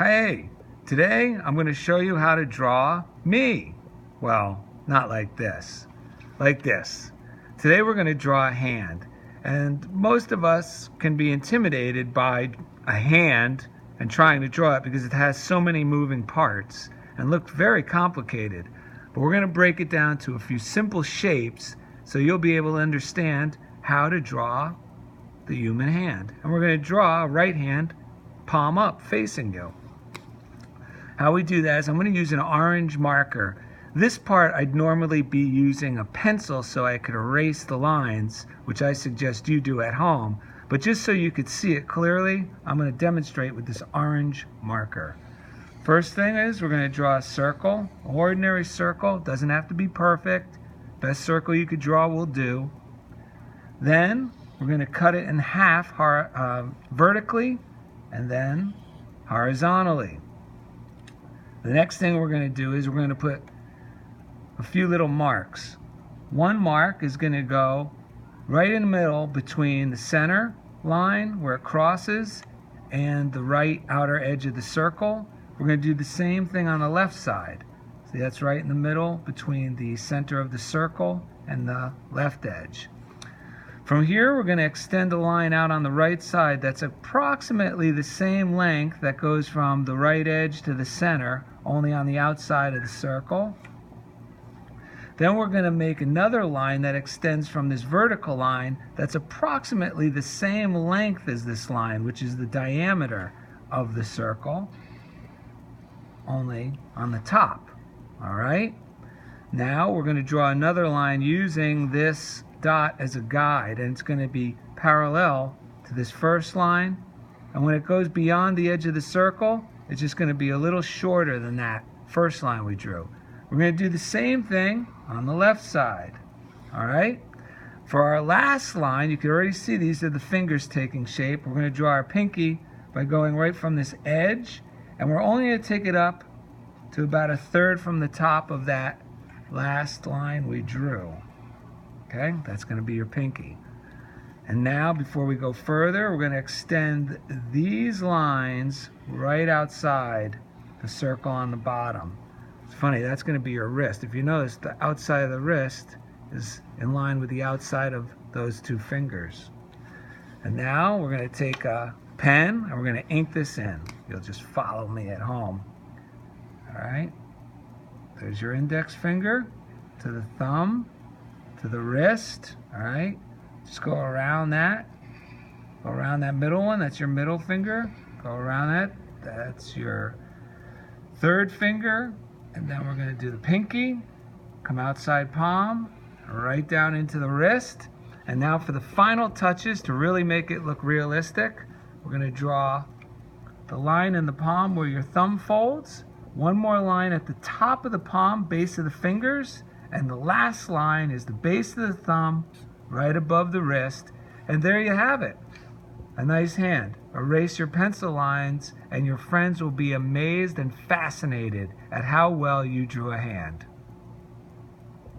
Hey, today I'm going to show you how to draw me. Well, not like this. Like this. Today we're going to draw a hand. And most of us can be intimidated by a hand and trying to draw it because it has so many moving parts and looked very complicated. But we're going to break it down to a few simple shapes so you'll be able to understand how to draw the human hand. And we're going to draw a right hand palm up facing you. How we do that is I'm going to use an orange marker. This part I'd normally be using a pencil so I could erase the lines, which I suggest you do at home. But just so you could see it clearly, I'm going to demonstrate with this orange marker. First thing is we're going to draw a circle, an ordinary circle. Doesn't have to be perfect. Best circle you could draw will do. Then we're going to cut it in half vertically and then horizontally. The next thing we're going to do is we're going to put a few little marks. One mark is going to go right in the middle between the center line where it crosses and the right outer edge of the circle. We're going to do the same thing on the left side. See, that's right in the middle between the center of the circle and the left edge. From here, we're going to extend a line out on the right side that's approximately the same length that goes from the right edge to the center, only on the outside of the circle. Then we're going to make another line that extends from this vertical line that's approximately the same length as this line, which is the diameter of the circle, only on the top. All right? Now we're going to draw another line using this dot as a guide, and it's going to be parallel to this first line, and when it goes beyond the edge of the circle, it's just going to be a little shorter than that first line we drew. We're going to do the same thing on the left side. All right? For our last line, you can already see these are the fingers taking shape. We're going to draw our pinky by going right from this edge, and we're only going to take it up to about a third from the top of that last line we drew. Okay, that's going to be your pinky. And now, before we go further, we're going to extend these lines right outside the circle on the bottom. It's funny, that's going to be your wrist. If you notice, the outside of the wrist is in line with the outside of those two fingers. And now we're going to take a pen and we're going to ink this in. You'll just follow me at home. All right, there's your index finger to the thumb, to the wrist. All right, just go around that middle one. That's your middle finger. Go around that. That's your third finger. And then we're going to do the pinky, come outside palm, right down into the wrist. And now for the final touches to really make it look realistic, we're going to draw the line in the palm where your thumb folds, one more line at the top of the palm, base of the fingers, and the last line is the base of the thumb right above the wrist. And there you have it. A nice hand. Erase your pencil lines and your friends will be amazed and fascinated at how well you drew a hand.